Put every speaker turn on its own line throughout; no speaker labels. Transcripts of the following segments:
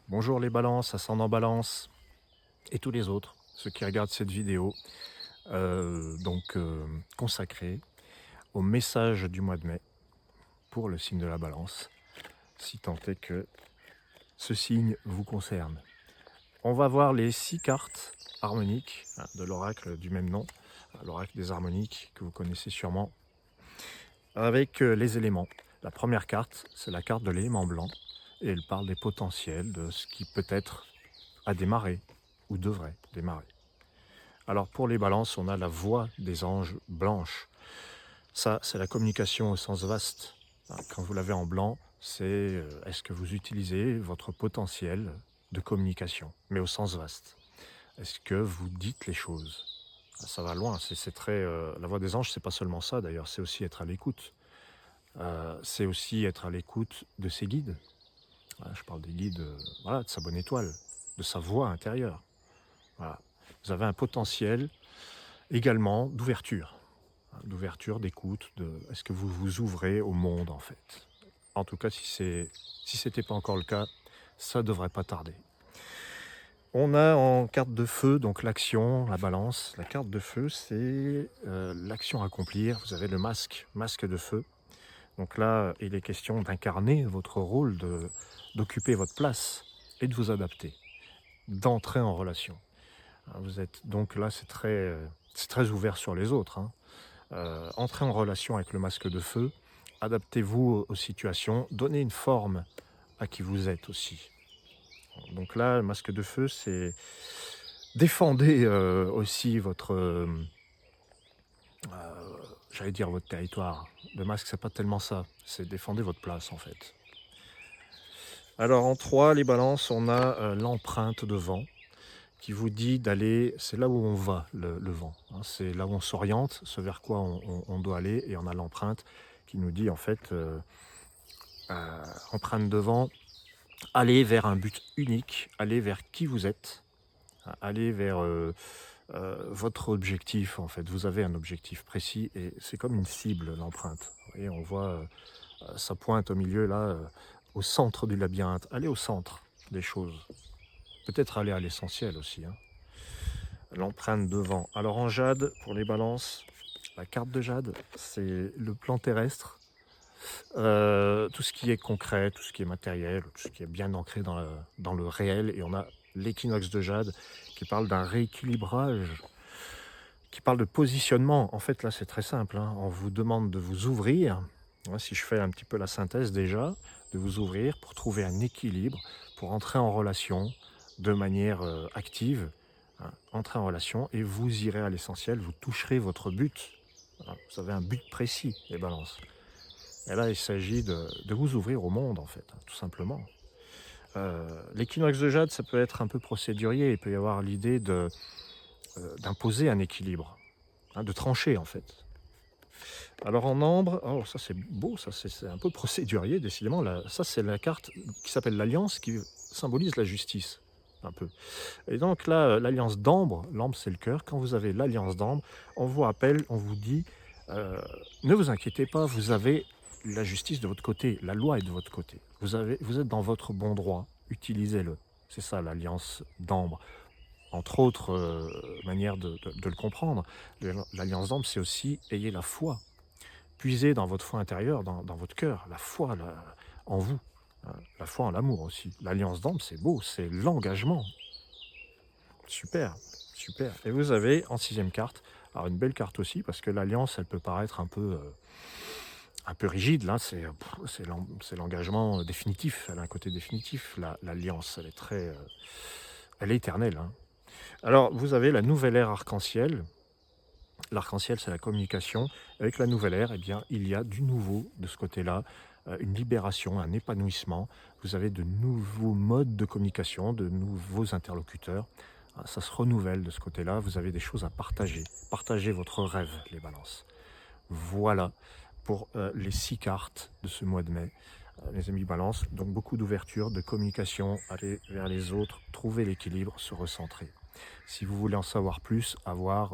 Bonjour les balances, ascendant balance et tous les autres, ceux qui regardent cette vidéo, consacrée au message du mois de mai pour le signe de la balance, si tant est que ce signe vous concerne. On va voir les 6 cartes harmoniques de l'oracle du même nom, l'oracle des harmoniques que vous connaissez sûrement, avec les éléments. La première carte, c'est la carte de l'élément blanc, et elle parle des potentiels, de ce qui peut-être a démarré ou devrait démarrer. Alors pour les balances, on a la voix des anges blanches. Ça, c'est la communication au sens vaste. Quand vous l'avez en blanc, c'est est-ce que vous utilisez votre potentiel de communication, mais au sens vaste. Est-ce que vous dites les choses? Ça va loin, c'est très... la voix des anges, c'est pas seulement ça d'ailleurs, c'est aussi être à l'écoute. C'est aussi être à l'écoute de ses guides. Je parle des guides, voilà, de sa bonne étoile, de sa voix intérieure. Voilà. Vous avez un potentiel également d'ouverture, d'écoute, est-ce que vous vous ouvrez au monde en fait. En tout cas, si c'était pas encore le cas, ça devrait pas tarder. On a en carte de feu, donc l'action, la balance. La carte de feu, c'est l'action à accomplir. Vous avez le masque de feu. Donc là, il est question d'incarner votre rôle, d'occuper votre place et de vous adapter, d'entrer en relation. Vous êtes donc là, c'est très ouvert sur les autres. Entrez en relation avec le masque de feu, adaptez-vous aux situations, donnez une forme à qui vous êtes aussi. Donc là, le masque de feu, c'est défendez aussi votre, j'allais dire votre territoire. Le masque, c'est pas tellement ça, c'est défendez votre place en fait. Alors en 3, les balances, on a l'empreinte de vent qui vous dit d'aller, c'est là où on va le vent, c'est là où on s'oriente, ce vers quoi on doit aller, et on a l'empreinte qui nous dit en fait, empreinte de vent, allez vers un but unique, allez vers qui vous êtes, allez vers votre objectif en fait. Vous avez un objectif précis et c'est comme une cible l'empreinte. Vous voyez, on voit ça pointe au milieu là, au centre du labyrinthe. Allez au centre des choses. Peut-être aller à l'essentiel aussi. L'empreinte de vent. Alors en jade, pour les balances, la carte de jade, c'est le plan terrestre. Tout ce qui est concret, tout ce qui est matériel, tout ce qui est bien ancré dans le réel. Et on a l'équinoxe de jade qui parle d'un rééquilibrage, qui parle de positionnement. En fait, là, c'est très simple. On vous demande de vous ouvrir. Si je fais un petit peu la synthèse déjà, de vous ouvrir pour trouver un équilibre, pour entrer en relation de manière active. Entrer en relation et vous irez à l'essentiel, vous toucherez votre but. Vous avez un but précis, les balances. Et là, il s'agit de vous ouvrir au monde, en fait, tout simplement. L'équinoxe de jade, ça peut être un peu procédurier. Il peut y avoir l'idée d'imposer un équilibre, de trancher, en fait. Alors en ambre, oh, ça c'est beau, ça c'est un peu procédurier, décidément. Là, ça, c'est la carte qui s'appelle l'Alliance, qui symbolise la justice, un peu. Et donc là, l'Alliance d'ambre, l'ambre c'est le cœur. Quand vous avez l'Alliance d'ambre, on vous rappelle, on vous dit, ne vous inquiétez pas, vous avez la justice de votre côté, la loi est de votre côté. Vous êtes dans votre bon droit, utilisez-le. C'est ça l'Alliance d'ambre. Entre autres manières de le comprendre, l'Alliance d'ambre, c'est aussi ayez la foi. Puisez dans votre foi intérieure, dans votre cœur, la foi en vous. La foi en l'amour aussi. L'Alliance d'ambre, c'est beau, c'est l'engagement. Super, super. Et vous avez en 6e carte, alors une belle carte aussi, parce que l'alliance, elle peut paraître un peu rigide. Là, c'est l'engagement définitif. Elle a un côté définitif. L'alliance, elle est elle est éternelle. Alors, vous avez la nouvelle ère arc-en-ciel. L'arc-en-ciel, c'est la communication. Avec la nouvelle ère, eh bien, il y a du nouveau de ce côté-là, une libération, un épanouissement. Vous avez de nouveaux modes de communication, de nouveaux interlocuteurs. Ça se renouvelle de ce côté-là. Vous avez des choses à partager. Partagez votre rêve, les balances. Voilà pour les 6 cartes de ce mois de mai. Les amis balance, donc beaucoup d'ouverture, de communication, aller vers les autres, trouver l'équilibre, se recentrer. Si vous voulez en savoir plus, avoir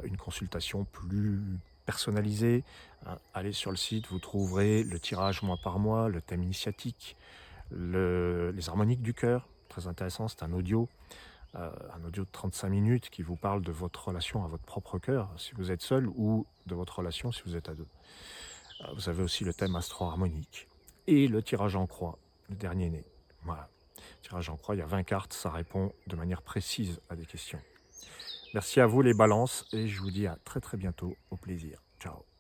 une consultation plus personnalisée, allez sur le site, vous trouverez le tirage mois par mois, le thème initiatique, Les harmoniques du cœur, très intéressant, c'est un audio de 35 minutes qui vous parle de votre relation à votre propre cœur, si vous êtes seul, ou de votre relation si vous êtes à deux. Vous avez aussi le thème astro-harmonique et le tirage en croix, le dernier né. Voilà. Tirage en croix, il y a 20 cartes, ça répond de manière précise à des questions. Merci à vous les balances et je vous dis à très très bientôt, au plaisir. Ciao.